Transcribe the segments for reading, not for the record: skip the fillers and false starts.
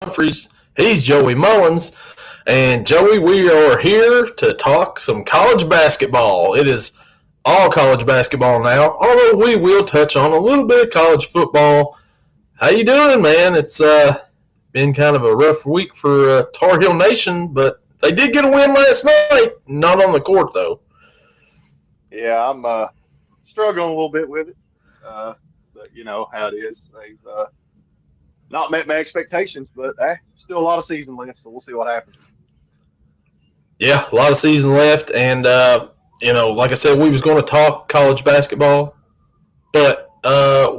Humphreys. He's Joey Mullins. And Joey, we are here to talk some college basketball. It is all college basketball now, although we will touch on a little bit of college football. How you doing, man? It's been kind of a rough week for Tar Heel Nation, but they did get a win last night. Not on the court, though. Yeah, I'm struggling a little bit with it. But you know how it is. They've not met my expectations, but still a lot of season left, so we'll see what happens. Yeah, a lot of season left, and like I said, we was going to talk college basketball, but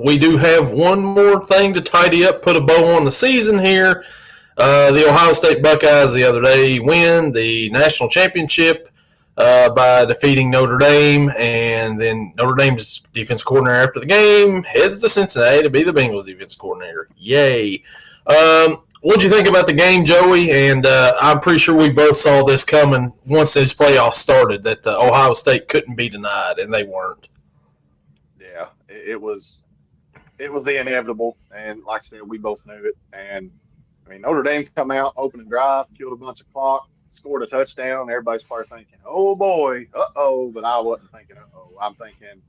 we do have one more thing to tidy up, put a bow on the season here. The Ohio State Buckeyes the other day win the national championship by defeating Notre Dame, and then Notre Dame's defense coordinator after the game heads to Cincinnati to be the Bengals defense coordinator. Yay! What did you think about the game, Joey? And I'm pretty sure we both saw this coming once these playoffs started, that Ohio State couldn't be denied, and they weren't. Yeah, it was the inevitable, and like I said, we both knew it. And I mean, Notre Dame come out, opening drive, killed a bunch of clock, scored a touchdown. Everybody's probably thinking, "Oh boy, uh-oh," but I wasn't thinking, "Uh-oh." I'm thinking,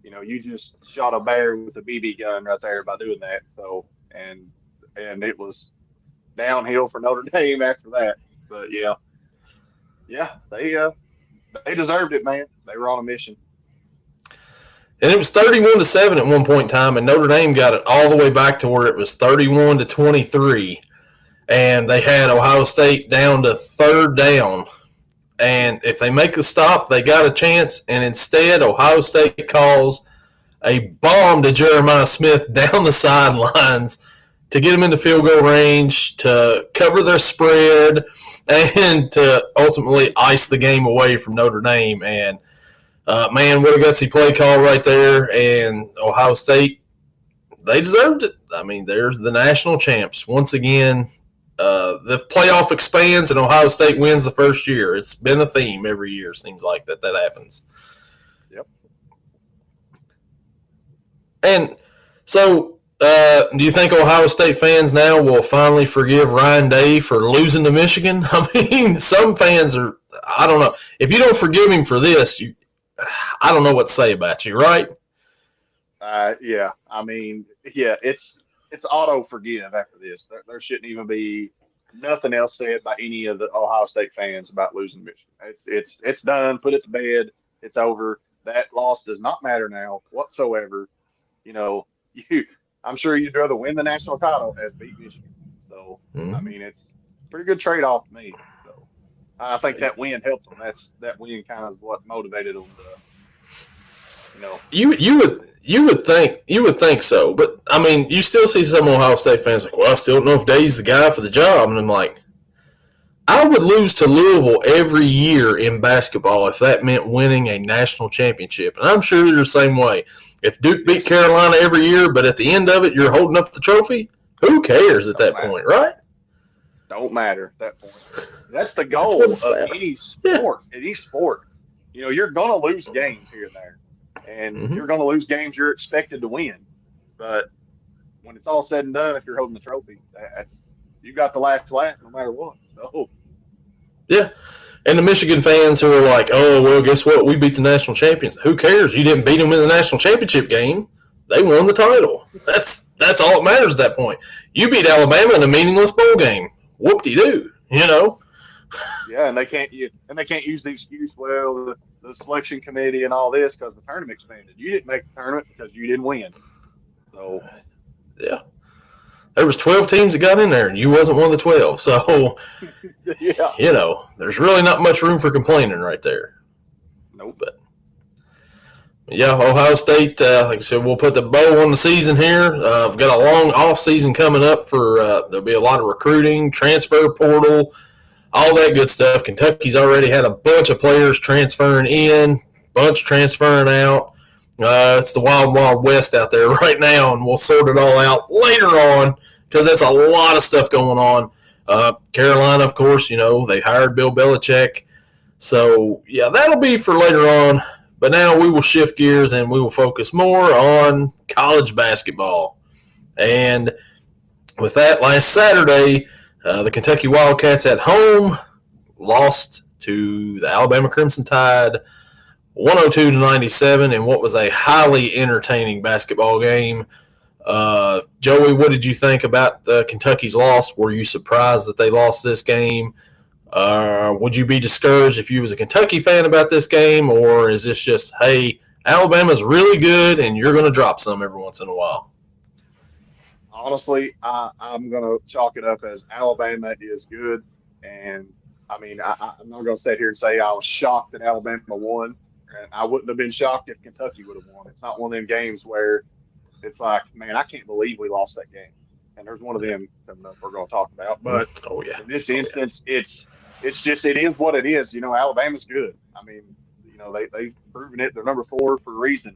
you just shot a bear with a BB gun right there by doing that. So, and it was downhill for Notre Dame after that. But yeah, they deserved it, man. They were on a mission. And it was 31-7 at one point in time, and Notre Dame got it all the way back to where it was 31-23, and they had Ohio State down to third down. And if they make a stop, they got a chance. And instead, Ohio State calls a bomb to Jeremiah Smith down the sidelines to get them into field goal range, to cover their spread, and to ultimately ice the game away from Notre Dame. And, man, what a gutsy play call right there. And Ohio State, they deserved it. I mean, they're the national champs. Once again, the playoff expands and Ohio State wins the first year. It's been a theme every year, seems like, that happens. Yep. And so – do you think Ohio State fans now will finally forgive Ryan Day for losing to Michigan? I mean, some fans are – I don't know. If you don't forgive him for this, I don't know what to say about you, right? Yeah. I mean, yeah, it's auto forgive after this. There shouldn't even be nothing else said by any of the Ohio State fans about losing to Michigan. It's done. Put it to bed. It's over. That loss does not matter now whatsoever. I'm sure you'd rather win the national title as beat Michigan. So, I mean, it's a pretty good trade-off to me. So, I think that win helped them. That win kind of is what motivated them to, You would think so, but I mean, you still see some Ohio State fans like, well, I still don't know if Day's the guy for the job, and I'm like, I would lose to Louisville every year in basketball if that meant winning a national championship. And I'm sure you're the same way. If Duke beat Carolina every year, but at the end of it you're holding up the trophy, who cares at that point, right? Don't matter at that point. That's the goal of any sport. Yeah. Any sport. You're going to lose games here and there. And you're going to lose games you're expected to win. But when it's all said and done, if you're holding the trophy, you got the last laugh no matter what. So, yeah. And the Michigan fans who are like, oh, well, guess what? We beat the national champions. Who cares? You didn't beat them in the national championship game. They won the title. That's all that matters at that point. You beat Alabama in a meaningless bowl game. Whoop-de-doo, Yeah, and they can't use the excuse, well, the selection committee and all this because the tournament expanded. You didn't make the tournament because you didn't win. So, yeah. There was 12 teams that got in there, and you wasn't one of the 12. So, yeah. There's really not much room for complaining right there. Nope. But, yeah, Ohio State, like I said, we'll put the bow on the season here. We've got a long off season coming up for there'll be a lot of recruiting, transfer portal, all that good stuff. Kentucky's already had a bunch of players transferring in, bunch transferring out. It's the wild, wild west out there right now, and we'll sort it all out later on because that's a lot of stuff going on. Carolina, of course, they hired Bill Belichick. So, yeah, that'll be for later on. But now we will shift gears and we will focus more on college basketball. And with that, last Saturday, the Kentucky Wildcats at home lost to the Alabama Crimson Tide 102-97 in what was a highly entertaining basketball game. Joey, what did you think about Kentucky's loss? Were you surprised that they lost this game? Would you be discouraged if you was a Kentucky fan about this game, or is this just, hey, Alabama's really good and you're going to drop some every once in a while? Honestly, I'm going to chalk it up as Alabama is good. And, I mean, I'm not going to sit here and say I was shocked that Alabama won. And I wouldn't have been shocked if Kentucky would have won. It's not one of them games where it's like, man, I can't believe we lost that game. And there's one of them coming up we're going to talk about. But in this instance, it's just, it is what it is. You know, Alabama's good. I mean, you know, they've proven it. They're number 4 for a reason.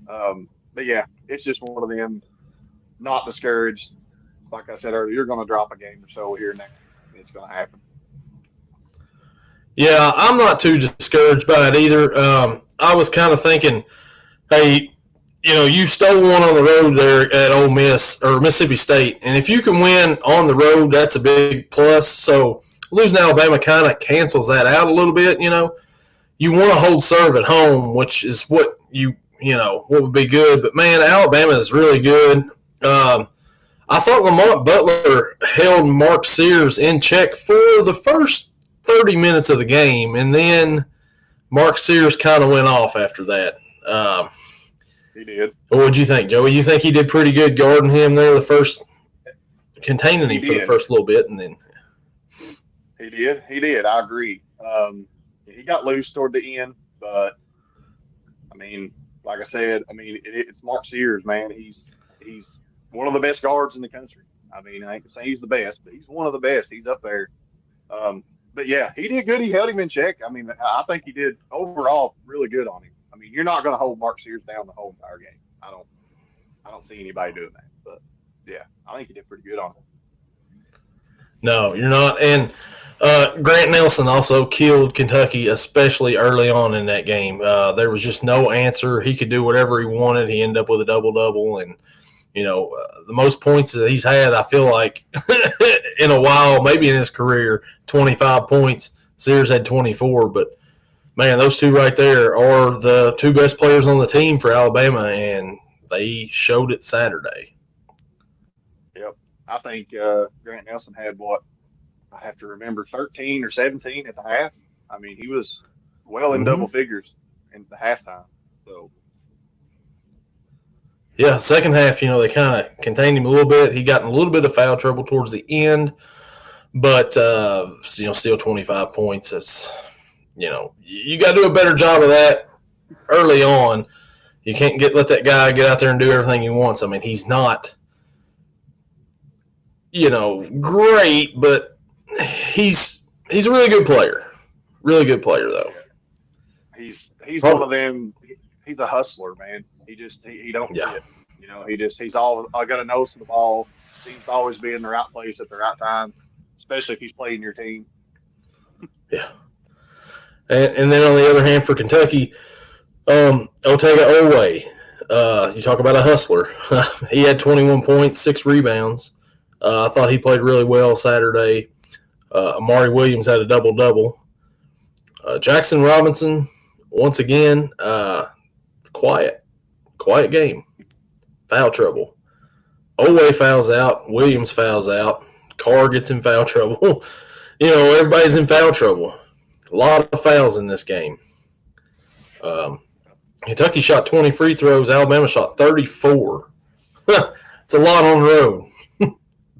But, yeah, it's just one of them. Not discouraged. Like I said earlier, you're going to drop a game or so here next. It's going to happen. Yeah, I'm not too discouraged by it either. I was kind of thinking, hey, you know, you stole one on the road there at Ole Miss or Mississippi State, and if you can win on the road, that's a big plus. So losing Alabama kind of cancels that out a little bit. You know, you want to hold serve at home, which is what what would be good. But man, Alabama is really good. I thought Lamont Butler held Mark Sears in check for the first 30 minutes of the game, and then Mark Sears kind of went off after that. He did. What would you think, Joey? You think he did pretty good guarding him there, containing him for the first little bit, and then he did. I agree. He got loose toward the end, but I mean, like I said, it's Mark Sears, man. He's one of the best guards in the country. I mean, I ain't gonna say he's the best, but he's one of the best. He's up there. But yeah, he did good. He held him in check. I mean, I think he did overall really good on him. I mean, you're not going to hold Mark Sears down the whole entire game. I don't see anybody doing that. But yeah, I think he did pretty good on him. No, you're not. And Grant Nelson also killed Kentucky, especially early on in that game. There was just no answer. He could do whatever he wanted. He ended up with a double-double, and the most points that he's had, I feel like, in a while, maybe in his career, 25 points. Sears had 24, but, man, those two right there are the two best players on the team for Alabama, and they showed it Saturday. Yep. I think Grant Nelson had, I have to remember, 13 or 17 at the half. I mean, he was well in double figures in the halftime. So, yeah, second half, they kind of contained him a little bit. He got in a little bit of foul trouble towards the end, but, still 25 points. It's, you got to do a better job of that early on. You can't let that guy get out there and do everything he wants. I mean, he's not, great, but he's a really good player. Really good player, though. He's one of them. He's a hustler, man. He don't quit. He's all I got a nose for the ball. Seems to always be in the right place at the right time, especially if he's playing your team. Yeah. And then on the other hand, for Kentucky, Otega Oweh, you talk about a hustler. He had 21 points, 6 rebounds. I thought he played really well Saturday. Amari Williams had a double-double. Jackson Robinson, once again, quiet game. Foul trouble. Oweh fouls out. Williams fouls out. Carr gets in foul trouble. Everybody's in foul trouble. A lot of fouls in this game. Kentucky shot 20 free throws. Alabama shot 34. It's a lot on the road.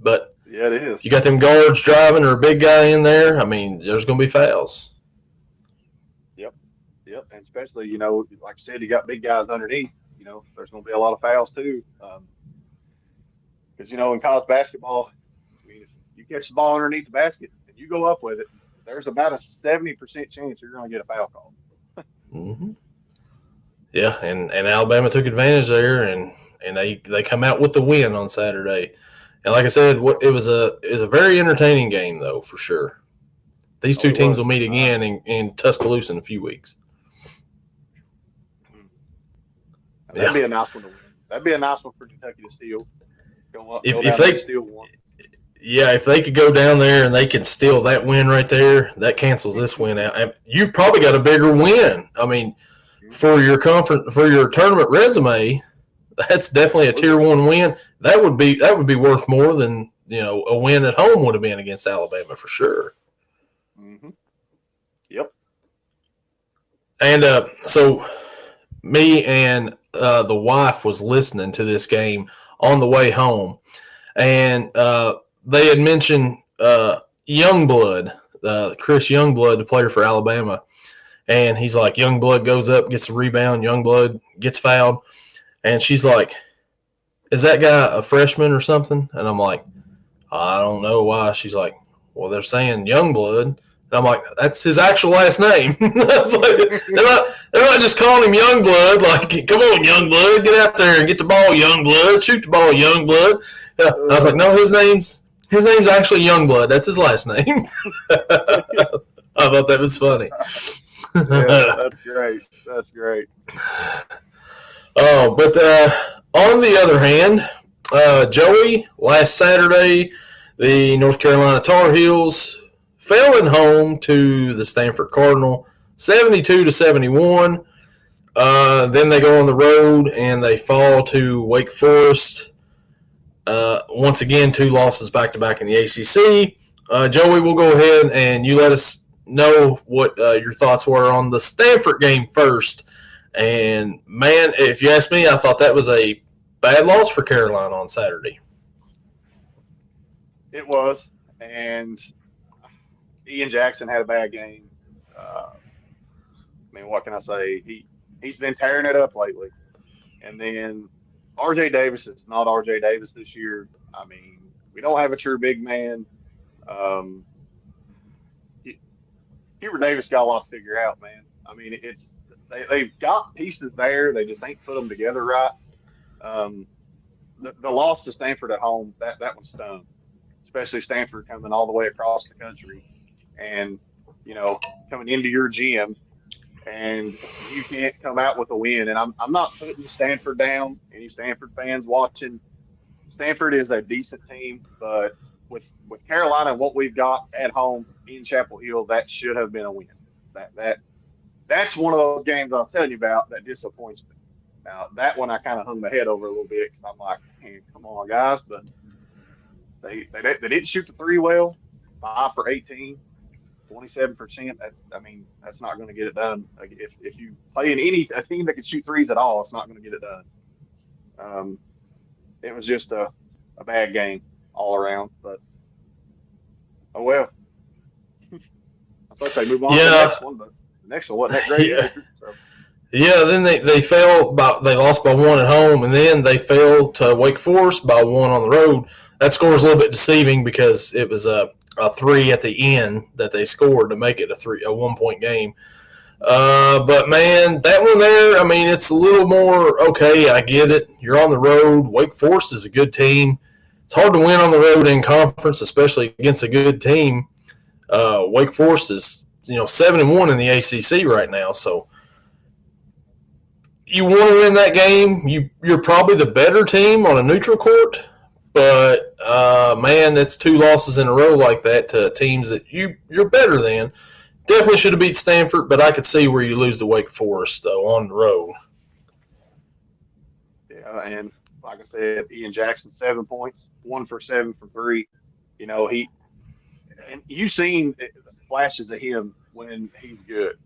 But yeah, it is. You got them guards driving or a big guy in there. I mean, there's going to be fouls. Yep, and especially, like I said, you got big guys underneath. There's going to be a lot of fouls too. Because, in college basketball, if you catch the ball underneath the basket and you go up with it, there's about a 70% chance you're going to get a foul call. Mm-hmm. Yeah, and Alabama took advantage there, and they come out with the win on Saturday. And like I said, it was a very entertaining game, though, for sure. These two teams will meet again in Tuscaloosa in a few weeks. That'd be a nice one to win. That'd be a nice one for Kentucky to steal. Go up, if they steal one. yeah, if they could go down there and they can steal that win right there, that cancels this win out. And you've probably got a bigger win. I mean, for your tournament resume, that's definitely a tier 1 win. That would be worth more than a win at home would have been against Alabama for sure. Mm-hmm. Yep. And so me and the wife was listening to this game on the way home, and they had mentioned Youngblood, Chris Youngblood, the player for Alabama. And he's like, Youngblood goes up, gets a rebound, Youngblood gets fouled. And she's like, is that guy a freshman or something? And I'm like, I don't know why. She's like, well, they're saying Youngblood. And I'm like, that's his actual last name. Like, they're not just calling him Youngblood. Like, come on, Youngblood, get out there and get the ball, Youngblood, shoot the ball, Youngblood. I was like, no, his name's actually Youngblood. That's his last name. I thought that was funny. Yeah, that's great. That's great. Oh, but on the other hand, Joey, last Saturday, the North Carolina Tar Heels fell at home to the Stanford Cardinal, 72-71. Then they go on the road and they fall to Wake Forest. Once again, 2 losses back-to-back in the ACC. Joey, we'll go ahead and you let us know what your thoughts were on the Stanford game first. And, man, if you ask me, I thought that was a bad loss for Carolina on Saturday. It was. And Ian Jackson had a bad game. I mean, what can I say? He's been tearing it up lately. And then R.J. Davis is not R.J. Davis this year. I mean, we don't have a true big man. Hubert Davis got a lot to figure out, man. I mean, they've got pieces there. They just ain't put them together right. The loss to Stanford at home, that one stung, especially Stanford coming all the way across the country and, coming into your gym and you can't come out with a win. And I'm not putting Stanford down. Any Stanford fans watching, Stanford is a decent team, but with Carolina and what we've got at home in Chapel Hill, that should have been a win. That's one of those games I was telling you about that disappoints me. Now, that one I kind of hung my head over a little bit because I'm like, hey, come on, guys. But they didn't shoot the 3 well, 5 for 18, 27%. That's not going to get it done. Like if you play in a team that can shoot 3s at all, it's not going to get it done. It was just a bad game all around. But, oh well. I thought I'd move on to the next one, but the next one wasn't that great. Yeah. So. Yeah, then they lost by 1 at home, and then they fell to Wake Forest by 1 on the road. That score is a little bit deceiving because it was a 3 at the end that they scored to make it a 1-point game. But, man, that one there, I mean, it's a little more, okay, I get it. You're on the road. Wake Forest is a good team. It's hard to win on the road in conference, especially against a good team. Wake Forest is, 7-1 in the ACC right now, so you want to win that game. You're probably the better team on a neutral court, but man, that's 2 losses in a row like that to teams that you're better than. Definitely should have beat Stanford, but I could see where you lose to Wake Forest though on the road. Yeah, and like I said, Ian Jackson 7 points, 1 for 7 from 3. And you've seen flashes of him when he's good,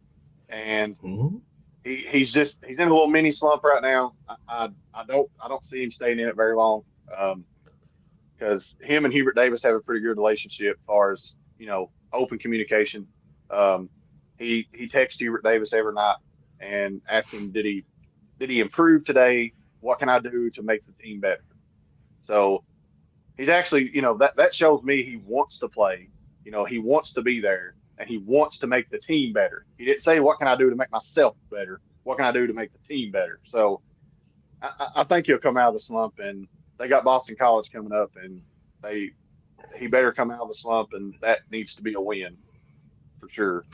and. Mm-hmm. He's in a little mini slump right now. I don't see him staying in it very long because him and Hubert Davis have a pretty good relationship as far as open communication. He texts Hubert Davis every night and asks him did he improve today? What can I do to make the team better? So he's actually that shows me he wants to play. He wants to be there. And he wants to make the team better. He didn't say, what can I do to make myself better? What can I do to make the team better? So I think he'll come out of the slump. And they got Boston College coming up, and he better come out of the slump, and that needs to be a win for sure.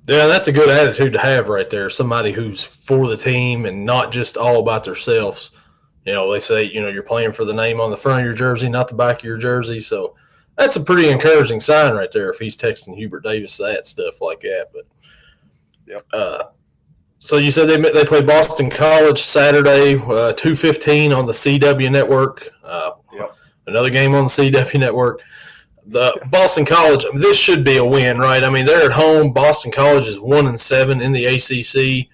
Yeah, that's a good attitude to have right there. Somebody who's for the team and not just all about themselves. They say, you're playing for the name on the front of your jersey, not the back of your jersey. So that's a pretty encouraging sign right there if he's texting Hubert Davis that stuff like that. But Yep. So you said they play Boston College Saturday, 2:15 on the CW network. Yep. Another game on the CW network. The Boston College, this should be a win, right? I mean, they're at home. Boston College is 1-7 in the ACC.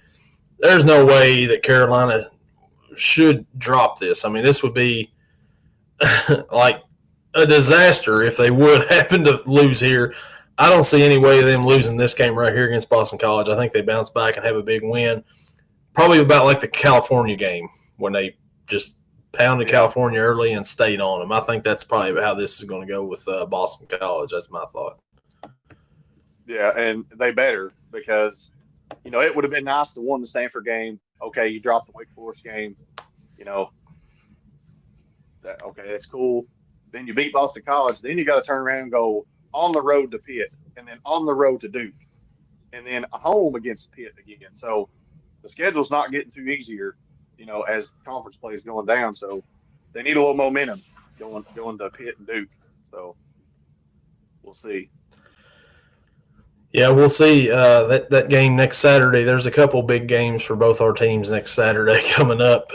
There's no way that Carolina should drop this. I mean, this would be like a disaster if they would happen to lose here. I don't see any way of them losing this game right here against Boston College. I think they bounce back and have a big win. Probably about like the California game when they just pounded California early and stayed on them. I think that's probably how this is going to go with Boston College. That's my thought. Yeah, and they better because, it would have been nice to win the Stanford game. Okay, you dropped the Wake Forest game. That's cool. Then you beat Boston College. Then you got to turn around and go on the road to Pitt and then on the road to Duke and then home against Pitt again. So the schedule's not getting too easier, as conference play is going down. So they need a little momentum going to Pitt and Duke. So we'll see. Yeah, we'll see that game next Saturday. There's a couple big games for both our teams next Saturday coming up,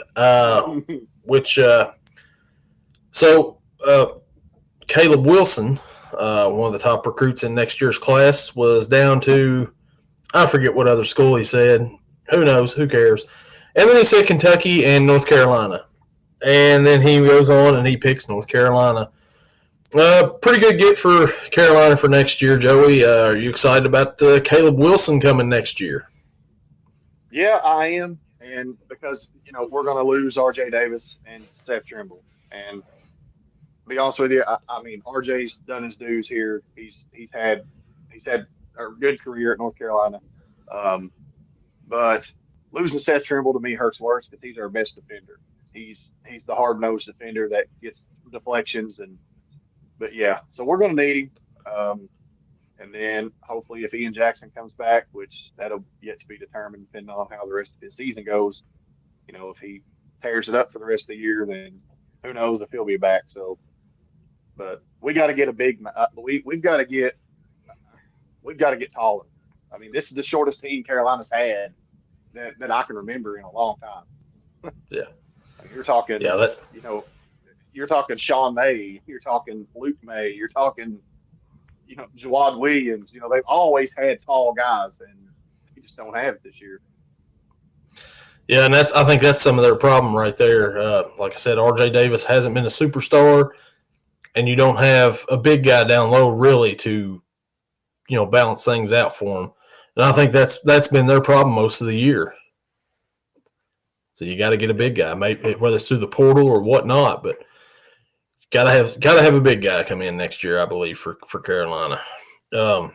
Caleb Wilson, one of the top recruits in next year's class, was down to, I forget what other school he said. Who knows? Who cares? And then he said Kentucky and North Carolina. And then he goes on and he picks North Carolina. Pretty good get for Carolina for next year, Joey. Are you excited about Caleb Wilson coming next year? Yeah, I am. And because, we're going to lose R.J. Davis and Seth Trimble. And to be honest with you, I mean, RJ's done his dues here. He's had a good career at North Carolina. But losing Seth Trimble to me hurts worse because he's our best defender. He's the hard-nosed defender that gets deflections but yeah, so we're going to need him. And then hopefully if Ian Jackson comes back, which that'll yet to be determined depending on how the rest of his season goes, if he tears it up for the rest of the year, then who knows if he'll be back. So, but we got to get a big. We've got to get taller. I mean, this is the shortest team Carolina's had that I can remember in a long time. Yeah, you're talking. Yeah, you're talking Sean May. You're talking Luke May. You're talking, Jawad Williams. They've always had tall guys, and you just don't have it this year. Yeah, and I think that's some of their problem right there. Like I said, R.J. Davis hasn't been a superstar, and you don't have a big guy down low really to, balance things out for him. And I think that's been their problem most of the year. So you got to get a big guy, maybe whether it's through the portal or whatnot, but gotta have a big guy come in next year, I believe, for Carolina. The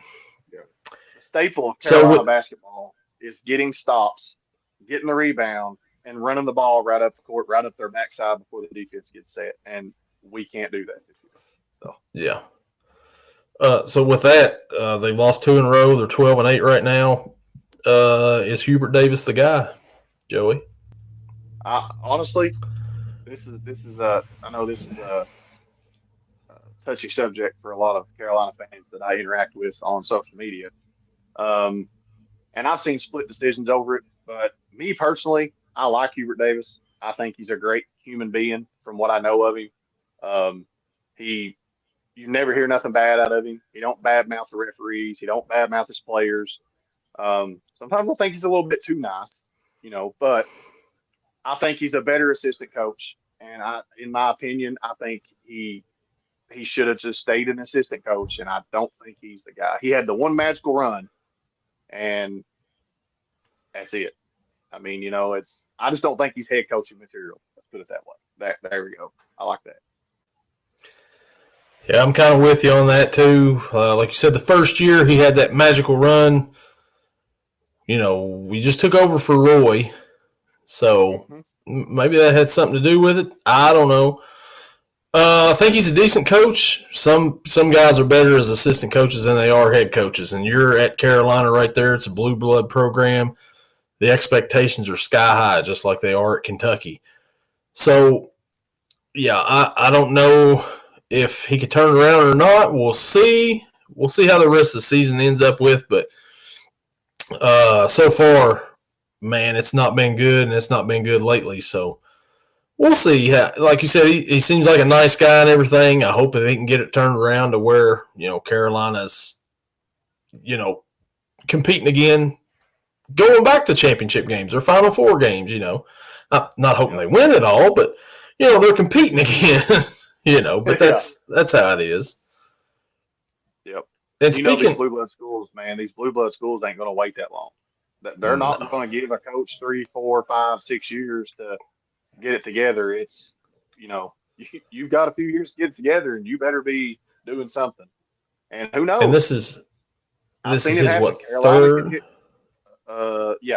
staple of Carolina basketball is getting stops, getting the rebound, and running the ball right up the court, right up their backside before the defense gets set. And we can't do that this year. So yeah. So with that, they lost 2 in a row. They're 12-8 right now. Is Hubert Davis the guy, Joey? Honestly, this is I know this is a touchy subject for a lot of Carolina fans that I interact with on social media. And I've seen split decisions over it, but me personally, I like Hubert Davis. I think he's a great human being from what I know of him. You never hear nothing bad out of him. He don't badmouth the referees. He don't badmouth his players. Sometimes I think he's a little bit too nice, but I think he's a better assistant coach. And in my opinion, I think he should have just stayed an assistant coach. And I don't think he's the guy. He had the one magical run, and that's it. I mean, I just don't think he's head coaching material. Let's put it that way. There we go. I like that. Yeah, I'm kind of with you on that too. Like you said, the first year he had that magical run. We just took over for Roy, so maybe that had something to do with it. I don't know. I think he's a decent coach. Some guys are better as assistant coaches than they are head coaches, and you're at Carolina right there. It's a blue blood program. The expectations are sky high, just like they are at Kentucky. So, yeah, I don't know if he could turn around or not. We'll see. We'll see how the rest of the season ends up with. But so far, man, it's not been good, and it's not been good lately. So we'll see. Like you said, he seems like a nice guy and everything. I hope that he can get it turned around to where, Carolina's, competing again, going back to championship games or Final Four games, Not hoping they win it all, but, they're competing again, but that's how it is. Yep. And these blue blood schools, man, these blue blood schools ain't going to wait that long. They're not going to give a coach 3, 4, 5, 6 years to get it together. It's, you've got a few years to get it together, and you better be doing something. And who knows? And this is his what, Carolina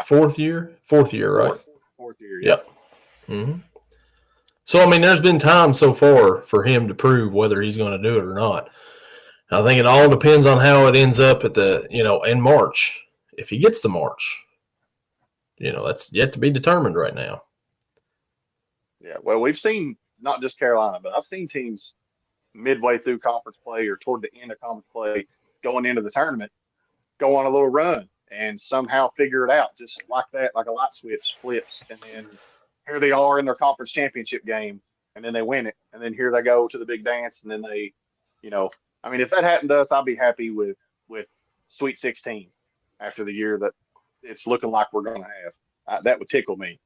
fourth year, right? Fourth year. Yep. Mm-hmm. So I mean, there's been time so far for him to prove whether he's going to do it or not. I think it all depends on how it ends up at in March. If he gets to March, that's yet to be determined right now. Yeah, well, we've seen not just Carolina, but I've seen teams midway through conference play or toward the end of conference play going into the tournament go on a little run and somehow figure it out just like that, like a light switch flips. And then here they are in their conference championship game, and then they win it. And then here they go to the big dance, and then they, if that happened to us, I'd be happy with Sweet 16 after the year that it's looking like we're going to have. That would tickle me.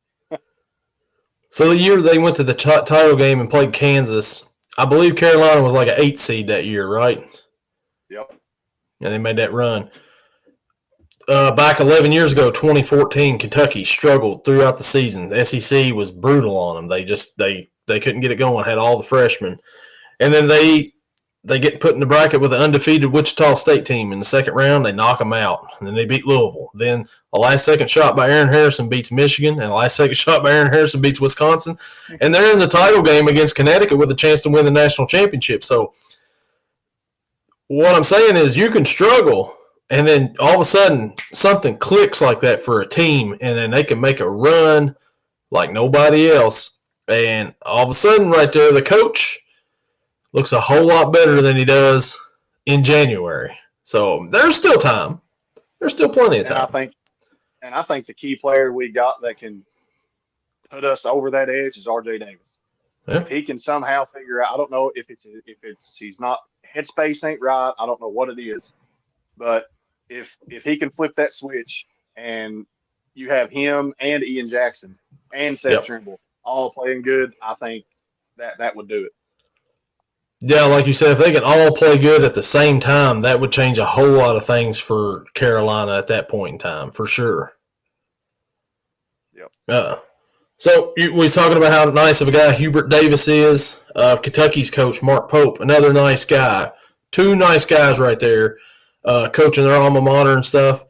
So the year they went to the title game and played Kansas, I believe Carolina was like an 8 seed that year, right? Yep. And they made that run. Back 11 years ago, 2014, Kentucky struggled throughout the season. The SEC was brutal on them. They couldn't get it going, had all the freshmen. And then they get put in the bracket with an undefeated Wichita State team in the second round. They knock them out, and then they beat Louisville. Then a last-second shot by Aaron Harrison beats Michigan, and a last-second shot by Aaron Harrison beats Wisconsin. And they're in the title game against Connecticut with a chance to win the national championship. So what I'm saying is you can struggle, and then all of a sudden something clicks like that for a team, and then they can make a run like nobody else. And all of a sudden right there, the coach looks a whole lot better than he does in January. So there's still time. There's still plenty of time. I think the key player we got that can put us over that edge is RJ Davis. Yeah. If he can somehow figure out, I don't know if he's not, headspace ain't right. I don't know what it is, but if he can flip that switch and you have him and Ian Jackson and Seth Trimble all playing good, I think that would do it. Yeah, like you said, if they can all play good at the same time, that would change a whole lot of things for Carolina at that point in time, for sure. Yep. So we was talking about how nice of a guy Hubert Davis is. Kentucky's coach, Mark Pope, another nice guy. Two nice guys right there, coaching their alma mater and stuff.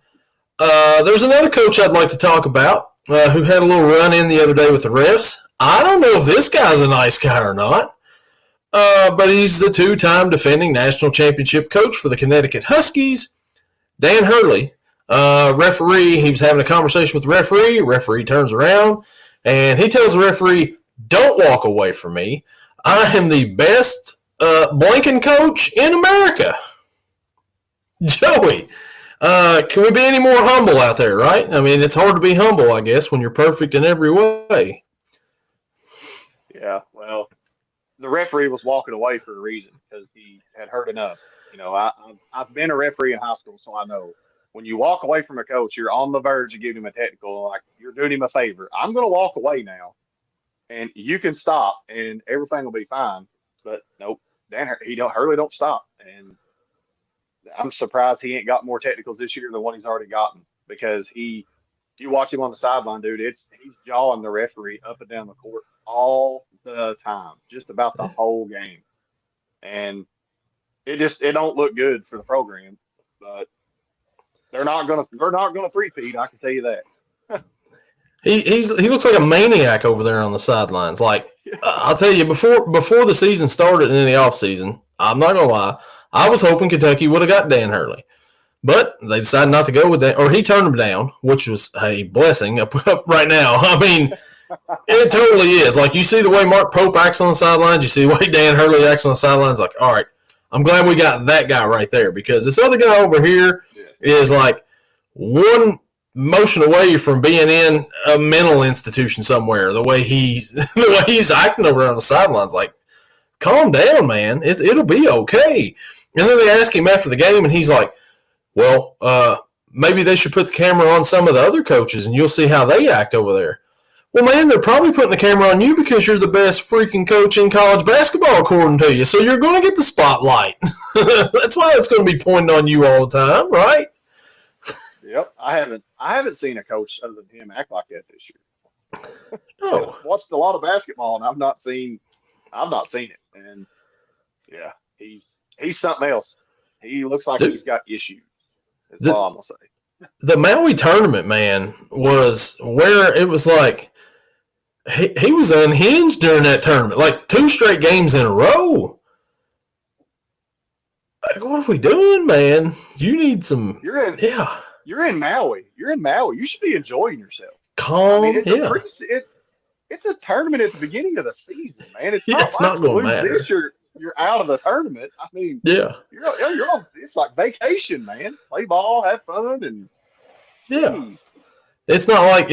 There's another coach I'd like to talk about who had a little run-in the other day with the refs. I don't know if this guy's a nice guy or not. But he's the two-time defending national championship coach for the Connecticut Huskies, Dan Hurley. Referee, he was having a conversation with the referee. Referee turns around, and he tells the referee, "Don't walk away from me. I am the best blanking coach in America." Joey, can we be any more humble out there, right? I mean, it's hard to be humble, I guess, when you're perfect in every way. Yeah, well, the referee was walking away for a reason because he had heard enough. I've been a referee in high school, so I know when you walk away from a coach, you're on the verge of giving him a technical, like you're doing him a favor. I'm going to walk away now, and you can stop, and everything will be fine. But nope, Hurley don't stop, and I'm surprised he ain't got more technicals this year than what he's already gotten because you watch him on the sideline, dude. He's jawing the referee up and down the court all the time, just about the whole game, and it don't look good for the program. But they're not gonna three-peat. I can tell you that. He looks like a maniac over there on the sidelines. Like I'll tell you, before the season started and in the off season, I'm not gonna lie, I was hoping Kentucky would have got Dan Hurley. But they decided not to go with that, or he turned him down, which was a blessing up right now. I mean, It totally is. Like, you see the way Mark Pope acts on the sidelines, you see the way Dan Hurley acts on the sidelines. Like, all right, I'm glad we got that guy right there, because this other guy over here is like one motion away from being in a mental institution somewhere. The way he's acting over there on the sidelines, like, calm down, man. It'll be okay. And then they ask him after the game, and he's like, well, maybe they should put the camera on some of the other coaches, and you'll see how they act over there. Well, man, they're probably putting the camera on you because you're the best freaking coach in college basketball, according to you. So you're going to get the spotlight. That's why it's going to be pointing on you all the time, right? Yep. I haven't seen a coach other than him act like that this year. No. I've watched a lot of basketball, and I've not seen it. And yeah, he's something else. He looks like he's got issues. That's all I'm gonna say. The Maui tournament, man, was where it was like he was unhinged during that tournament, like 2 straight games in a row. Like, what are we doing, man? You need some. You're in Maui. You should be enjoying yourself. Calm. I mean, it's a tournament at the beginning of the season, man. It's not going to matter. This, you're out of the tournament. I mean, yeah, you're on. It's like vacation, man. Play ball, have fun, and geez. It's not like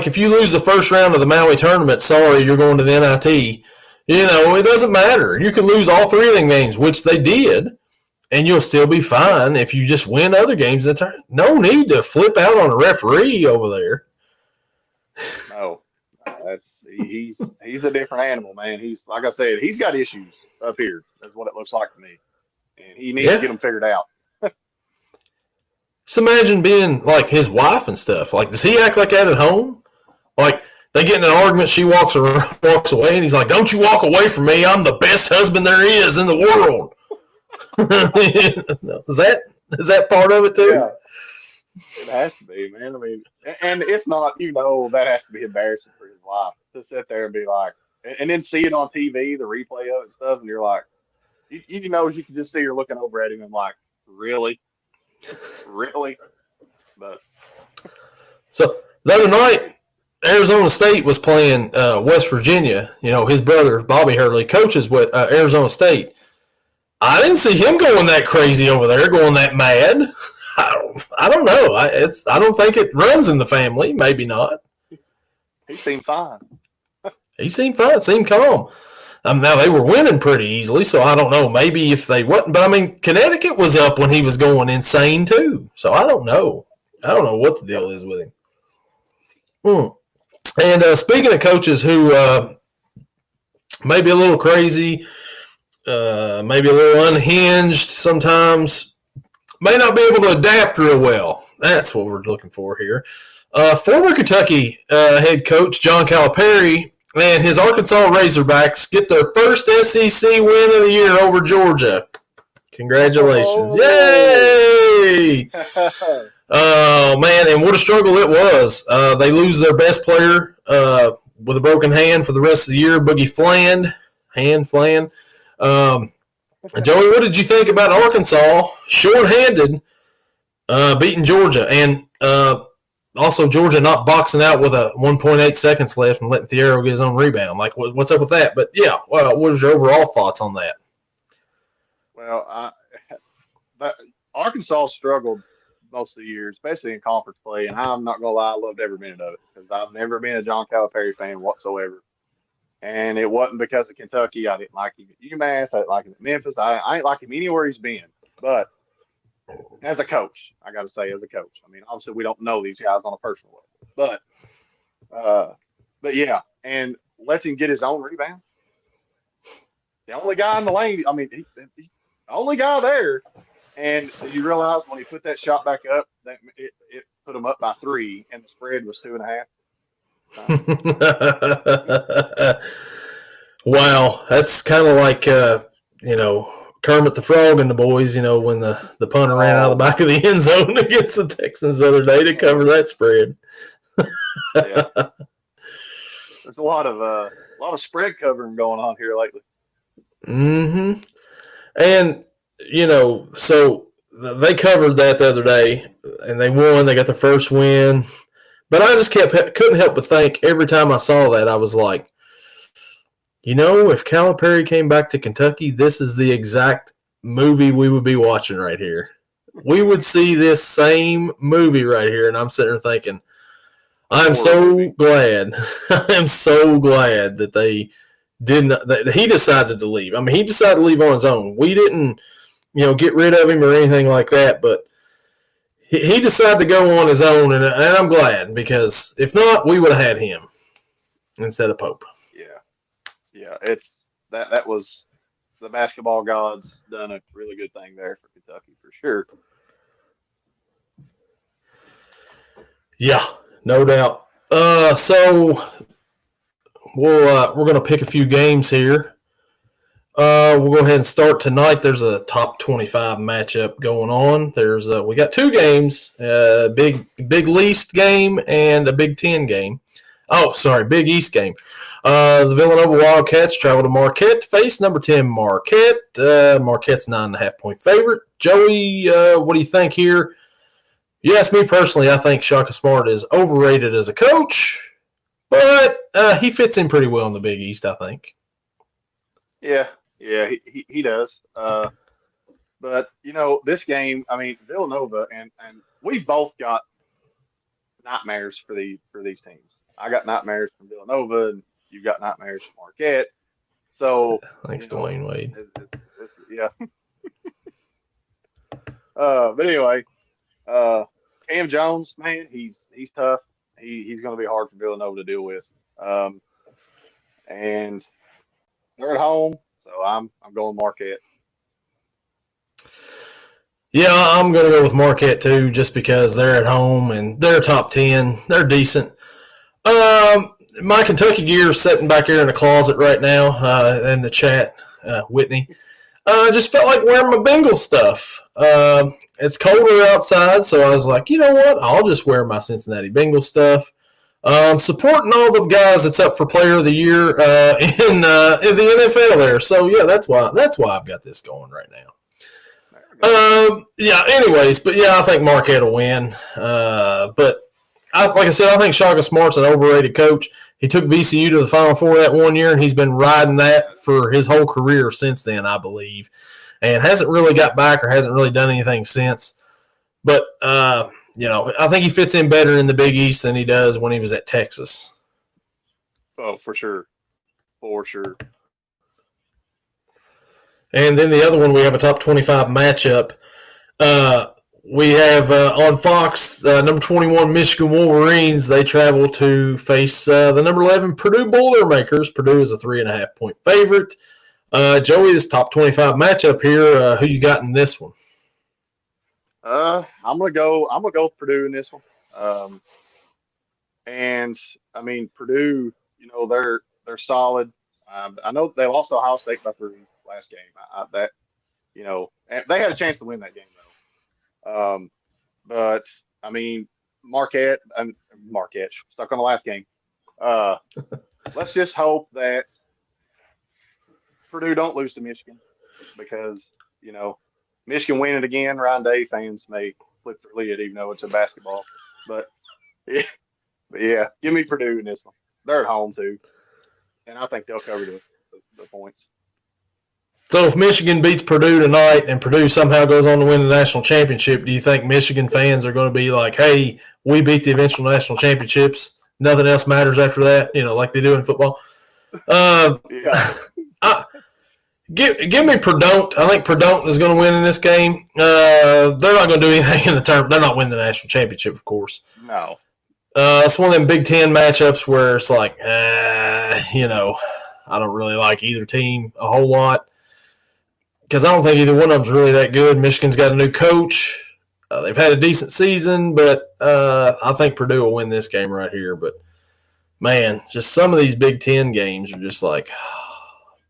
if you lose the first round of the Maui tournament, sorry, you're going to the NIT. It doesn't matter. You can lose all 3 of them games, which they did, and you'll still be fine if you just win other games. No need to flip out on a referee over there. No, he's a different animal, man. He's, like I said, he's got issues up here. That's what it looks like to me, and he needs to get them figured out. Just imagine being like his wife and stuff. Like, does he act like that at home? Like, they get in an argument, she walks away, and he's like, "Don't you walk away from me? I'm the best husband there is in the world." Is that part of it too? Yeah. It has to be, man. I mean, and if not, that has to be embarrassing for his wife to sit there and be like, and then see it on TV, the replay of it and stuff, and you're like, you can just see her looking over at him and like, really? But so the other night, Arizona State was playing West Virginia. His brother Bobby Hurley coaches with Arizona State. I didn't see him going that crazy over there, going that mad. I don't know. I don't think it runs in the family. Maybe not. He seemed fine. He seemed fine. Seemed calm. Now, they were winning pretty easily, so I don't know. Maybe if they wasn't. But, I mean, Connecticut was up when he was going insane, too. So, I don't know. I don't know what the deal is with him. And speaking of coaches who may be a little crazy, maybe a little unhinged sometimes, may not be able to adapt real well. That's what we're looking for here. Former Kentucky head coach John Calipari and his Arkansas Razorbacks get their first SEC win of the year over Georgia. Congratulations. Yay! Oh, man, and what a struggle it was. They lose their best player with a broken hand for the rest of the year, Boogie Fland. Joey, what did you think about Arkansas short-handed beating Georgia, and also Georgia not boxing out with a 1.8 seconds left and letting Thiero get his own rebound? Like, what's up with that? But, yeah, what was your overall thoughts on that? Well, Arkansas struggled most of the year, especially in conference play, and I'm not going to lie, I loved every minute of it because I've never been a John Calipari fan whatsoever. And it wasn't because of Kentucky. I didn't like him at UMass. I didn't like him at Memphis. I ain't like him anywhere he's been. But as a coach, I got to say, as a coach, I mean, obviously we don't know these guys on a personal level. But yeah, and lets him get his own rebound. The only guy in the lane, I mean, the only guy there. And you realize when he put that shot back up, that it put him up by 3, and the spread was 2.5. Wow, that's kind of like Kermit the Frog and the boys, when the punter ran out of the back of the end zone against the Texans the other day to cover that spread. Yeah. There's a lot of spread covering going on here lately. Mm-hmm. And so they covered that the other day, and they won. They got their first win. But I just couldn't help but think every time I saw that, I was like, if Calipari came back to Kentucky, this is the exact movie we would be watching right here. We would see this same movie right here, and I'm sitting there thinking, I'm so glad. I am so glad that they didn't. That he decided to leave. I mean, he decided to leave on his own. We didn't, get rid of him or anything like that. But he decided to go on his own, and I'm glad, because if not, we would have had him instead of Pope. Yeah. It's that was the basketball gods done a really good thing there for Kentucky for sure. Yeah, no doubt. So we're going to pick a few games here. We'll go ahead and start tonight. There's a top 25 matchup going on. We got two games, big East game and a Big Ten game. Oh, sorry, Big East game. The Villanova Wildcats travel to Marquette to face number 10 Marquette. Marquette's 9.5-point favorite. Joey, what do you think here? You ask me personally, I think Shaka Smart is overrated as a coach, but he fits in pretty well in the Big East, I think. Yeah, he does. But, this game, I mean, Villanova, and we both got nightmares for these teams. I got nightmares from Villanova, and you got nightmares from Marquette. So thanks, Dwayne Wade. Yeah. But anyway, Cam Jones, man, he's tough. He's going to be hard for Villanova to deal with. And they're at home, so I'm going Marquette. Yeah, I'm going to go with Marquette too, just because they're at home and they're top 10. They're decent. My Kentucky gear is sitting back here in the closet right now in the chat, Whitney. I just felt like wearing my Bengals stuff. It's colder outside, so I was like, you know what? I'll just wear my Cincinnati Bengals stuff. Supporting all the guys that's up for Player of the Year in the NFL there. So yeah, that's why I've got this going right now. Anyways, but yeah, I think Marquette will win. But like I said, I think Shaka Smart's an overrated coach. He took VCU to the Final Four that one year, and he's been riding that for his whole career since then, I believe, and hasn't really got back or hasn't really done anything since. But, I think he fits in better in the Big East than he does when he was at Texas. Oh, for sure. For sure. And then the other one, we have a top 25 matchup. We have on Fox, number 21 Michigan Wolverines. They travel to face the number 11 Purdue Boilermakers. Purdue is a 3.5-point favorite. Joey's top 25 matchup here. Who you got in this one? I'm gonna go with Purdue in this one. And I mean Purdue, they're solid. I know they lost to Ohio State by 3 last game. And they had a chance to win that game though. But I mean, Marquette stuck on the last game. Let's just hope that Purdue don't lose to Michigan, because, Michigan win it again. Ryan Day fans may flip their lid, even though it's a basketball. But yeah, give me Purdue in this one. They're at home too, and I think they'll cover the points. So if Michigan beats Purdue tonight and Purdue somehow goes on to win the national championship, do you think Michigan fans are going to be like, hey, we beat the eventual national championships, nothing else matters after that, like they do in football? Give me Purdue. I think Purdue is going to win in this game. They're not going to do anything in the tournament. They're not winning the national championship, of course. No. It's one of them Big Ten matchups where it's like, I don't really like either team a whole lot, because I don't think either one of them's really that good. Michigan's got a new coach. They've had a decent season, but I think Purdue will win this game right here. But, man, just some of these Big Ten games are just like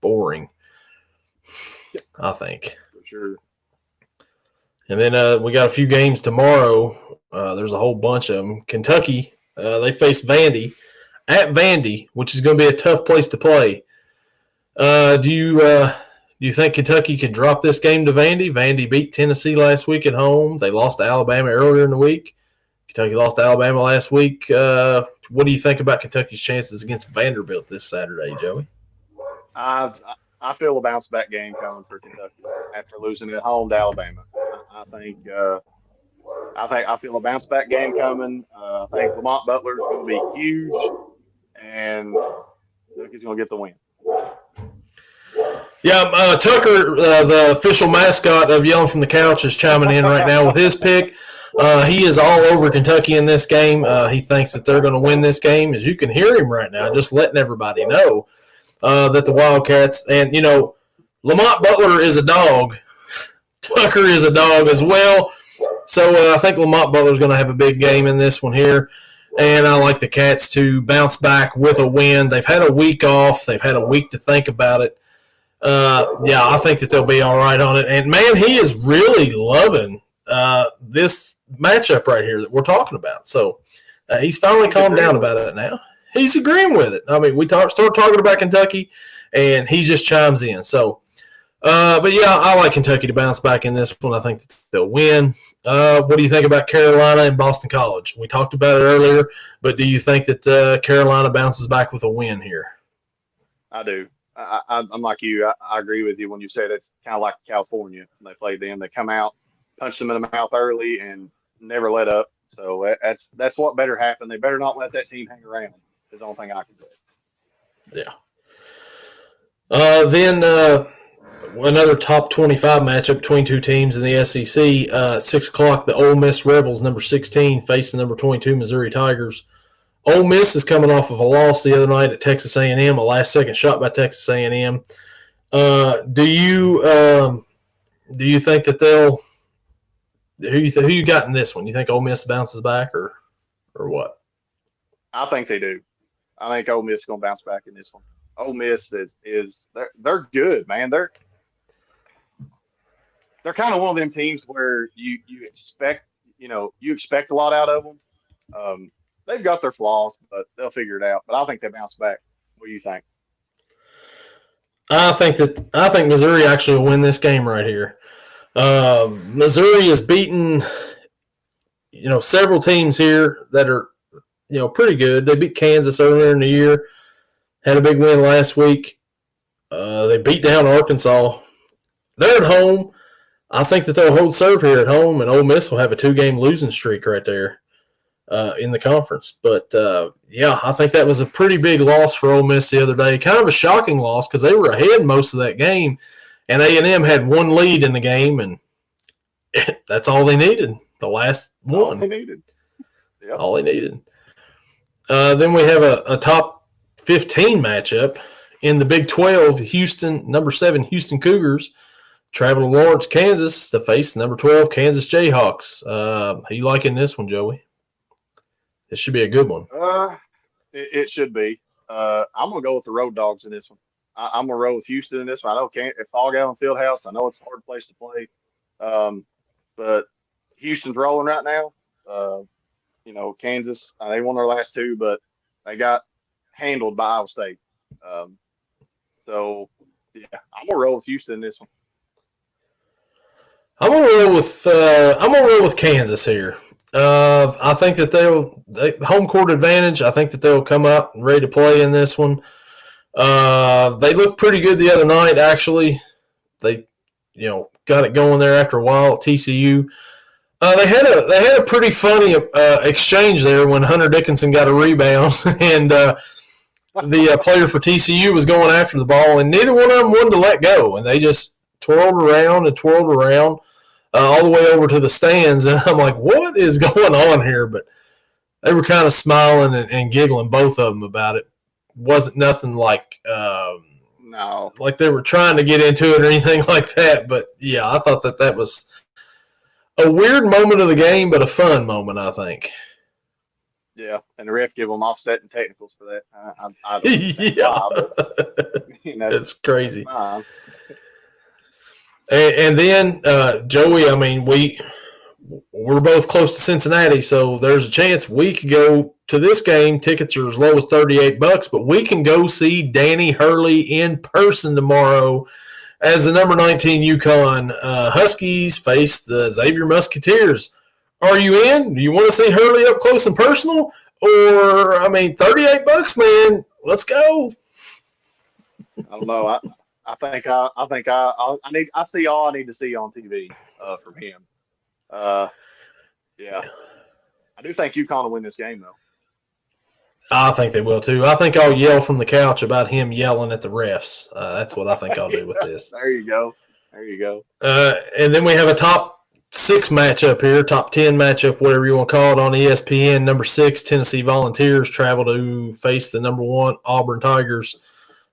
boring, I think. For sure. And then we got a few games tomorrow. There's a whole bunch of them. Kentucky, they face Vandy at Vandy, which is going to be a tough place to play. Do you think Kentucky could drop this game to Vandy? Vandy beat Tennessee last week at home. They lost to Alabama earlier in the week. Kentucky lost to Alabama last week. What do you think about Kentucky's chances against Vanderbilt this Saturday, Joey? I feel a bounce back game coming for Kentucky after losing at home to Alabama. I feel a bounce back game coming. I think Lamont Butler is going to be huge, and Kentucky's going to get the win. Yeah, Tucker, the official mascot of Yelling from the Couch, is chiming in right now with his pick. He is all over Kentucky in this game. He thinks that they're going to win this game. As you can hear him right now, just letting everybody know that the Wildcats, and, Lamont Butler is a dog. Tucker is a dog as well. So I think Lamont Butler is going to have a big game in this one here. And I like the Cats to bounce back with a win. They've had a week off. They've had a week to think about it. I think that they'll be all right on it. And, man, he is really loving this matchup right here that we're talking about. So he's finally calmed down about it now. He's agreeing with it. I mean, we start talking about Kentucky, and he just chimes in. So, I like Kentucky to bounce back in this one. I think that they'll win. What do you think about Carolina and Boston College? We talked about it earlier, but do you think that Carolina bounces back with a win here? I do. I'm like you. I agree with you when you said it's kind of like California. They played them. They come out, punched them in the mouth early, and never let up. So that's what better happen. They better not let that team hang around. Is the only thing I can say. Yeah. Then another top 25 matchup between two teams in the SEC. 6 o'clock, the Ole Miss Rebels, number 16, facing number 22 Missouri Tigers. Ole Miss is coming off of a loss the other night at Texas A&M, a last-second shot by Texas A&M. Do you think that they'll – who you got in this one? You think Ole Miss bounces back or what? I think they do. I think Ole Miss is going to bounce back in this one. Ole Miss is they're good, man. They're kind of one of them teams where you expect a lot out of them. They've got their flaws, but they'll figure it out. But I think they bounce back. What do you think? I think Missouri actually will win this game right here. Missouri has beaten several teams here that are pretty good. They beat Kansas earlier in the year, had a big win last week. They beat down Arkansas. They're at home. I think that they'll hold serve here at home, and Ole Miss will have a 2-game losing streak right there in the conference. But, I think that was a pretty big loss for Ole Miss the other day. Kind of a shocking loss because they were ahead most of that game, and A&M had one lead in the game, and that's all they needed, the last one. All they needed. Yep. All they needed. Then we have a top 15 matchup in the Big 12. Number 7 Houston Cougars travel to Lawrence, Kansas to face number 12 Kansas Jayhawks. How you liking this one, Joey? This should be a good one. It should be. I'm gonna go with the Road Dogs in this one. I'm gonna roll with Houston in this one. I know it's Fall Gallon Fieldhouse. I know it's a hard place to play, but Houston's rolling right now. Kansas, they won their last 2, but they got handled by Iowa State. I'm gonna roll with Houston in this one. I'm gonna roll with Kansas here. I think that home court advantage. I think that they'll come out and ready to play in this one. They looked pretty good the other night. Actually, they got it going there after a while at TCU. They had a pretty funny exchange there when Hunter Dickinson got a rebound and the player for TCU was going after the ball, and neither one of them wanted to let go, and they just twirled around all the way over to the stands, and I'm like, what is going on here? But they were kind of smiling and giggling, both of them, about it. Wasn't nothing like no, like they were trying to get into it or anything like that. But yeah, I thought that was a weird moment of the game, but a fun moment, I think. Yeah, and the ref gave them offsetting technicals for that. I don't it's crazy. And then, Joey, I mean, we're both close to Cincinnati, so there's a chance we could go to this game. Tickets are as low as $38, but we can go see Danny Hurley in person tomorrow as the number 19 UConn Huskies face the Xavier Musketeers are you in? Do you want to see Hurley up close and personal? Or, I mean, $38, man. Let's go. I don't know. I see all I need to see on TV from him. Yeah. I do think UConn will win this game, though. I think they will, too. I think I'll yell from the couch about him yelling at the refs. That's what I think I'll do with this. There you go. And then we have a top 6 matchup here, top 10 matchup, whatever you want to call it, on ESPN. Number 6, Tennessee Volunteers travel to face the number 1, Auburn Tigers.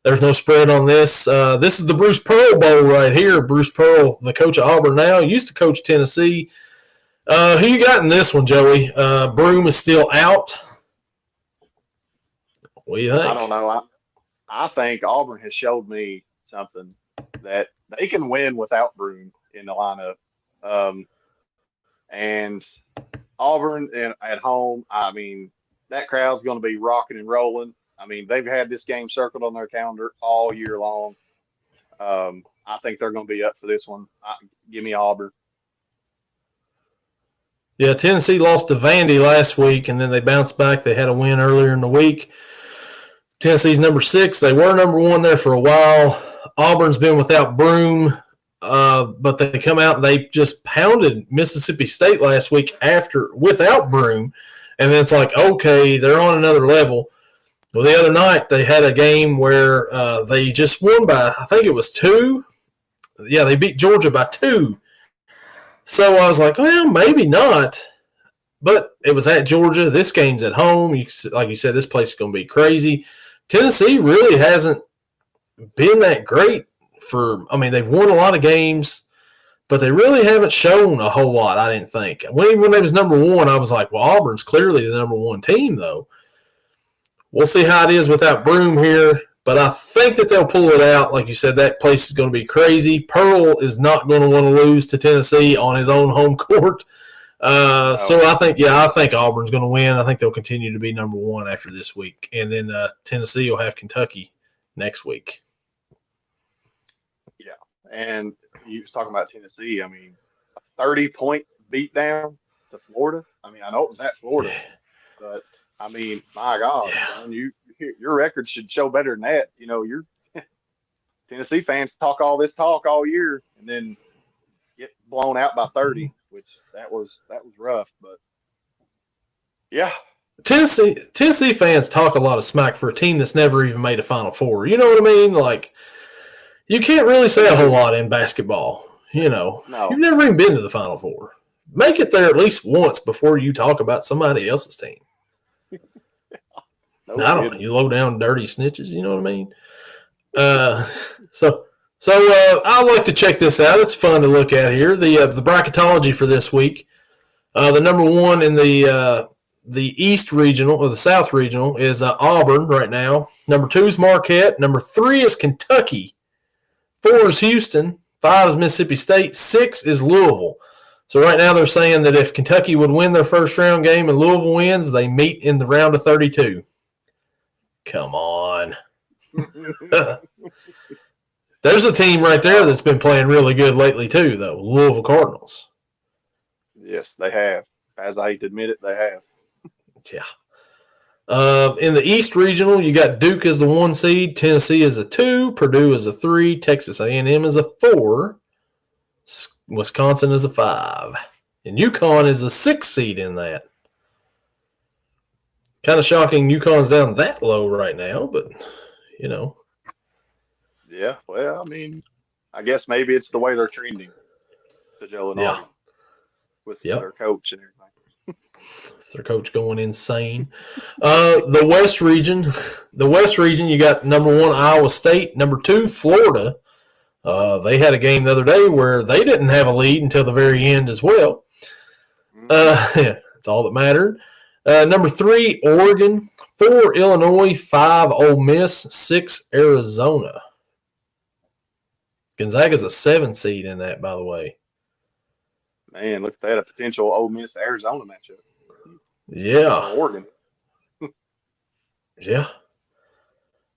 There's no spread on this. This is the Bruce Pearl Bowl right here. Bruce Pearl, the coach of Auburn now, used to coach Tennessee. Who you got in this one, Joey? Broome is still out. What do you think? I don't know. I think Auburn has showed me something that they can win without Broome in the lineup. And Auburn at home, I mean, that crowd's going to be rocking and rolling. I mean, they've had this game circled on their calendar all year long. I think they're going to be up for this one. Give me Auburn. Yeah, Tennessee lost to Vandy last week, and then they bounced back. They had a win earlier in the week. Tennessee's number 6. They were number 1 there for a while. Auburn's been without Broome, but they come out and they just pounded Mississippi State last week without Broome. And then it's like, okay, they're on another level. Well, the other night they had a game where they just won by, I think it was 2. Yeah, they beat Georgia by 2. So I was like, well, maybe not. But it was at Georgia. This game's at home. Like you said, this place is going to be crazy. Tennessee really hasn't been that great they've won a lot of games, but they really haven't shown a whole lot, I didn't think. When they was number 1, I was like, well, Auburn's clearly the number 1 team, though. We'll see how it is without Broome here, but I think that they'll pull it out. Like you said, that place is going to be crazy. Pearl is not going to want to lose to Tennessee on his own home court. So I think Auburn's going to win. I think they'll continue to be number 1 after this week. And then Tennessee will have Kentucky next week. Yeah. And you was talking about Tennessee. I mean, a 30-point beatdown to Florida. I mean, I know it was at Florida, but I mean, my God, man, your record should show better than that. You know, your Tennessee fans talk all this talk all year and then get blown out by 30, which that was rough. But yeah, Tennessee fans talk a lot of smack for a team that's never even made a Final Four. You know what I mean? Like, you can't really say a whole lot in basketball. You know, You've never even been to the Final Four. Make it there at least once before you talk about somebody else's team. I don't know. You low down dirty snitches. You know what I mean? So I like to check this out. It's fun to look at here. The bracketology for this week. The number 1 in the East Regional or the South Regional is Auburn right now. Number 2 is Marquette. Number 3 is Kentucky. 4 is Houston. 5 is Mississippi State. 6 is Louisville. So right now they're saying that if Kentucky would win their first round game and Louisville wins, they meet in the round of 32. Come on. There's a team right there that's been playing really good lately too, though. Louisville Cardinals. Yes, they have. As I hate to admit it, they have. Yeah. In the East Regional, you got Duke as the 1 seed, Tennessee as a 2, Purdue as a 3, Texas A&M as a 4, Wisconsin as a 5, and UConn is the 6th seed in that. Kind of shocking UConn's down that low right now, but, you know. Yeah, well, I mean, I guess maybe it's the way they're trending to Illinois with their coach and everything. It's their coach going insane. The West region, you got number 1 Iowa State, number 2 Florida. They had a game the other day where they didn't have a lead until the very end as well. That's all that mattered. Number 3 Oregon, 4 Illinois, 5 Ole Miss, 6 Arizona. Gonzaga's a 7 seed in that, by the way. Man, look at that, a potential Ole Miss Arizona matchup. Yeah. Oregon. Yeah.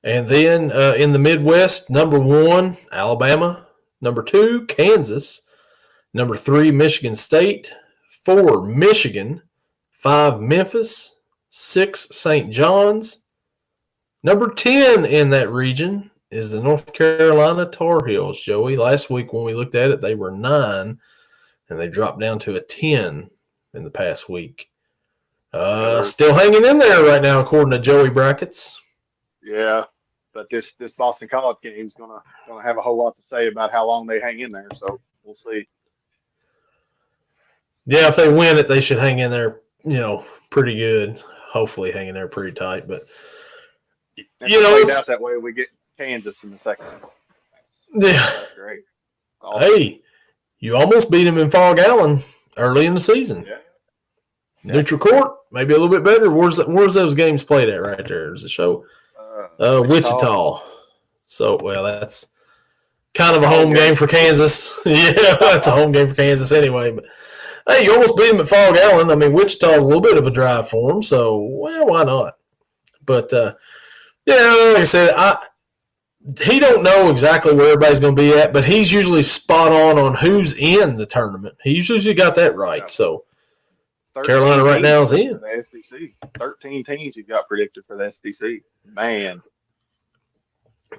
And then in the Midwest, number 1, Alabama. Number 2, Kansas. Number 3, Michigan State. 4, Michigan. 5, Memphis. 6, St. John's. Number 10 in that region is the North Carolina Tar Heels, Joey. Last week when we looked at it, they were 9, and they dropped down to a 10 in the past week. Still hanging in there right now, according to Joey Brackets. Yeah, but this Boston College game is gonna have a whole lot to say about how long they hang in there. So we'll see. Yeah, if they win it, they should hang in there, pretty good. Hopefully, hang in there pretty tight. But it's that way. We get Kansas in the second. That's great. Awesome. Hey, you almost beat them in Fog Allen early in the season. Yeah. Neutral court, maybe a little bit better. Where's those games played at right there? There's a show. Wichita. So, that's kind of a home game for Kansas. Yeah, that's a home game for Kansas anyway. But, hey, you almost beat them at Fog Allen. I mean, Wichita's a little bit of a drive for them, so, why not? But, like I said, he don't know exactly where everybody's going to be at, but he's usually spot on who's in the tournament. He's usually got that right, so. Carolina right now is in. The SEC. 13 teams he's got predicted for the SEC. Man.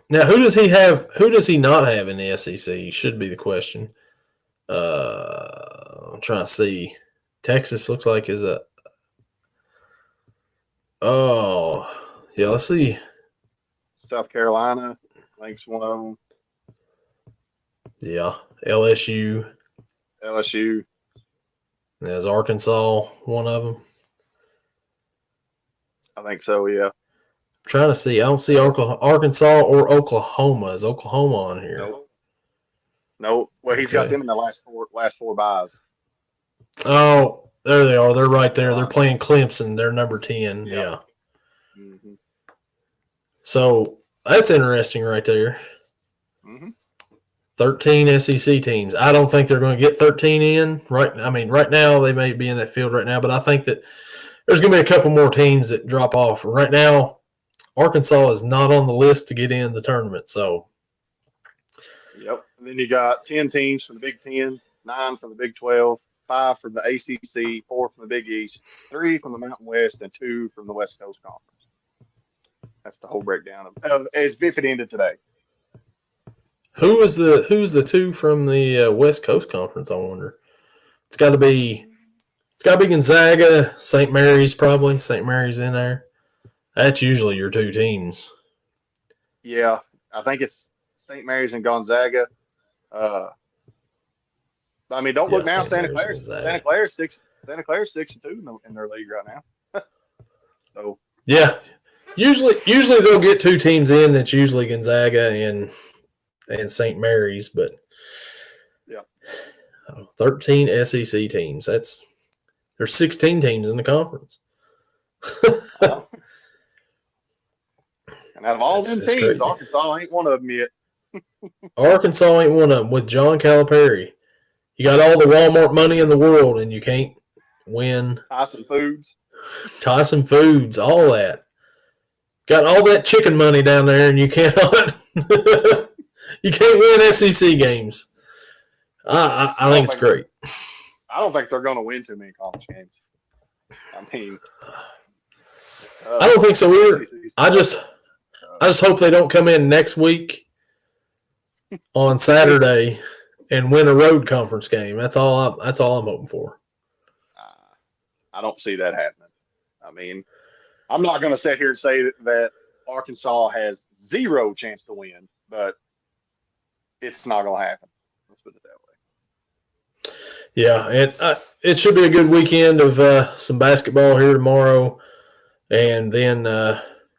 Now, who does he have? Who does he not have in the SEC? Should be the question. I'm trying to see. Texas looks like is a. Oh, yeah. Let's see. South Carolina, I think's one of them. Yeah, LSU. Is Arkansas one of them? I think so, yeah. I'm trying to see. I don't see Arkansas or Oklahoma. Is Oklahoma on here? No. Well, he's got them in the last four buys. Oh, there they are. They're right there. They're playing Clemson. They're number 10. Yeah. Mm-hmm. So that's interesting right there. Mm-hmm. 13 SEC teams. I don't think they're going to get 13 in. Right now they may be in that field right now, but I think that there's going to be a couple more teams that drop off. Right now, Arkansas is not on the list to get in the tournament. So, yep. And then you got 10 teams from the Big 10, 9 from the Big 12, 5 from the ACC, 4 from the Big East, 3 from the Mountain West, and 2 from the West Coast Conference. That's the whole breakdown of as Biffett ended today. Who's the 2 from the West Coast Conference? I wonder. It's got to be Gonzaga, St. Mary's probably. St. Mary's in there. That's usually your 2 teams. Yeah, I think it's St. Mary's and Gonzaga. Don't look now. Santa Clara's 6-2 in their league right now. So yeah, usually they'll get 2 teams in. It's usually Gonzaga and St. Mary's, but 13 SEC teams. There's 16 teams in the conference. And out of all them teams, crazy. Arkansas ain't one of them yet. Arkansas ain't one of them with John Calipari. You got all the Walmart money in the world, and you can't win. Tyson Foods, all that. Got all that chicken money down there, and you cannot. You can't win SEC games. I think it's great. I don't think they're going to win too many conference games. I don't think so either. I just hope they don't come in next week on Saturday and win a road conference game. That's all I'm hoping for. I don't see that happening. I'm not going to sit here and say that Arkansas has 0 chance to win, but it's not going to happen. Let's put it that way. Yeah, and it should be a good weekend of some basketball here tomorrow. And then,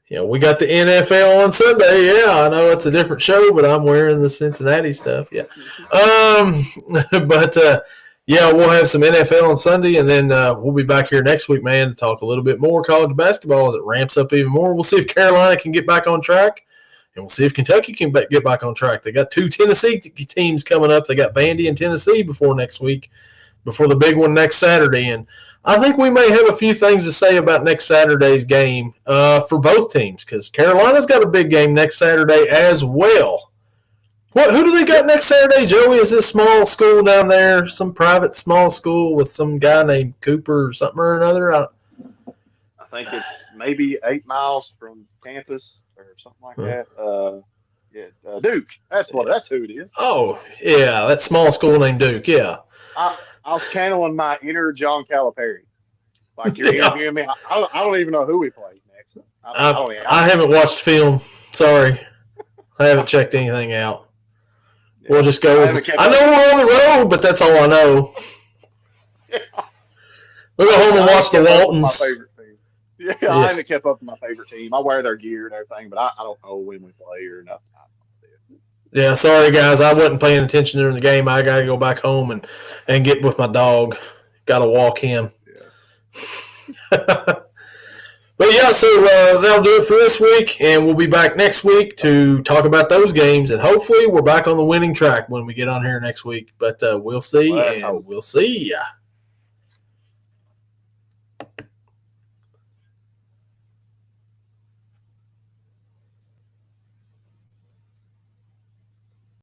we got the NFL on Sunday. Yeah, I know it's a different show, but I'm wearing the Cincinnati stuff. Yeah. We'll have some NFL on Sunday, and then we'll be back here next week, man, to talk a little bit more college basketball as it ramps up even more. We'll see if Carolina can get back on track, and we'll see if Kentucky can get back on track. They got 2 Tennessee teams coming up. They got Vandy and Tennessee before the big one next Saturday. And I think we may have a few things to say about next Saturday's game for both teams, because Carolina's got a big game next Saturday as well. Who do they got next Saturday, Joey? Is this small school down there, some private small school with some guy named Cooper or something or another? I think it's maybe 8 miles from campus or something like that. Duke. That's who it is. Oh, yeah, that small school named Duke, yeah. I was channeling my inner John Calipari. Like you're interviewing me. I don't even know who we play next. I haven't watched film. Sorry. I haven't checked anything out. Yeah. We'll just go with I know we're on the road, but that's all I know. Yeah. We'll go home and watch the Waltons. Yeah, I haven't kept up with my favorite team. I wear their gear and everything, but I don't know when we play or nothing. Yeah, sorry guys, I wasn't paying attention during the game. I got to go back home and get with my dog. Got to walk him. Yeah. But yeah, so that'll do it for this week, and we'll be back next week to talk about those games, and hopefully we're back on the winning track when we get on here next week. But we'll see, and we'll see ya.